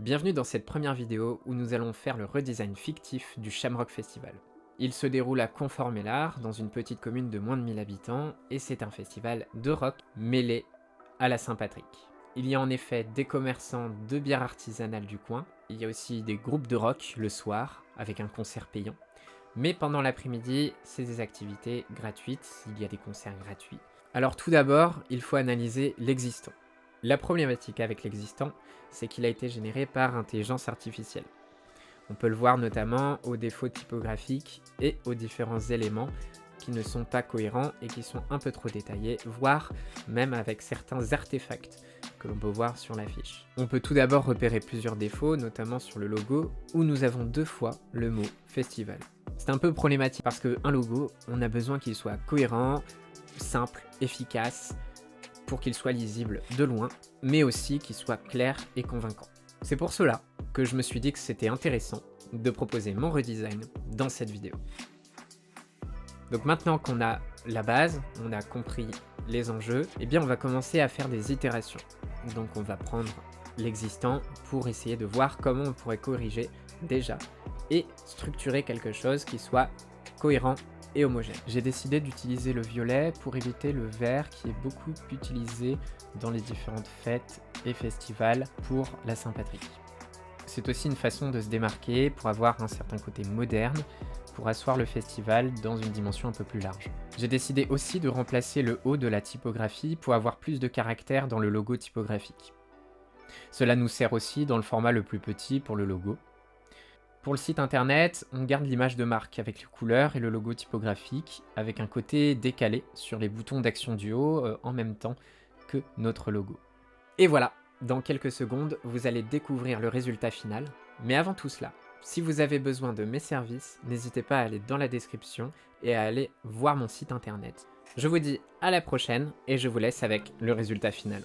Bienvenue dans cette première vidéo où nous allons faire le redesign fictif du Shamrock Festival. Il se déroule à Conformélard, dans une petite commune de moins de 1000 habitants, et c'est un festival de rock mêlé à la Saint-Patrick. Il y a en effet des commerçants de bières artisanales du coin, il y a aussi des groupes de rock le soir, avec un concert payant. Mais pendant l'après-midi, c'est des activités gratuites, il y a des concerts gratuits. Alors tout d'abord, il faut analyser l'existant. La problématique avec l'existant, c'est qu'il a été généré par intelligence artificielle. On peut le voir notamment aux défauts typographiques et aux différents éléments qui ne sont pas cohérents et qui sont un peu trop détaillés, voire même avec certains artefacts que l'on peut voir sur l'affiche. On peut tout d'abord repérer plusieurs défauts, notamment sur le logo, où nous avons 2 fois le mot festival. C'est un peu problématique parce qu'un logo, on a besoin qu'il soit cohérent, simple, efficace, pour qu'il soit lisible de loin, mais aussi qu'il soit clair et convaincant. C'est pour cela que je me suis dit que c'était intéressant de proposer mon redesign dans cette vidéo. Donc maintenant qu'on a la base, on a compris les enjeux, eh bien on va commencer à faire des itérations. Donc on va prendre l'existant pour essayer de voir comment on pourrait corriger déjà et structurer quelque chose qui soit cohérent et homogène. J'ai décidé d'utiliser le violet pour éviter le vert qui est beaucoup utilisé dans les différentes fêtes et festivals pour la Saint-Patrick. C'est aussi une façon de se démarquer pour avoir un certain côté moderne, pour asseoir le festival dans une dimension un peu plus large. J'ai décidé aussi de remplacer le haut de la typographie pour avoir plus de caractère dans le logo typographique. Cela nous sert aussi dans le format le plus petit pour le logo. Pour le site internet, on garde l'image de marque avec les couleurs et le logo typographique, avec un côté décalé sur les boutons d'action du haut en même temps que notre logo. Et voilà, dans quelques secondes, vous allez découvrir le résultat final. Mais avant tout cela, si vous avez besoin de mes services, n'hésitez pas à aller dans la description et à aller voir mon site internet. Je vous dis à la prochaine et je vous laisse avec le résultat final.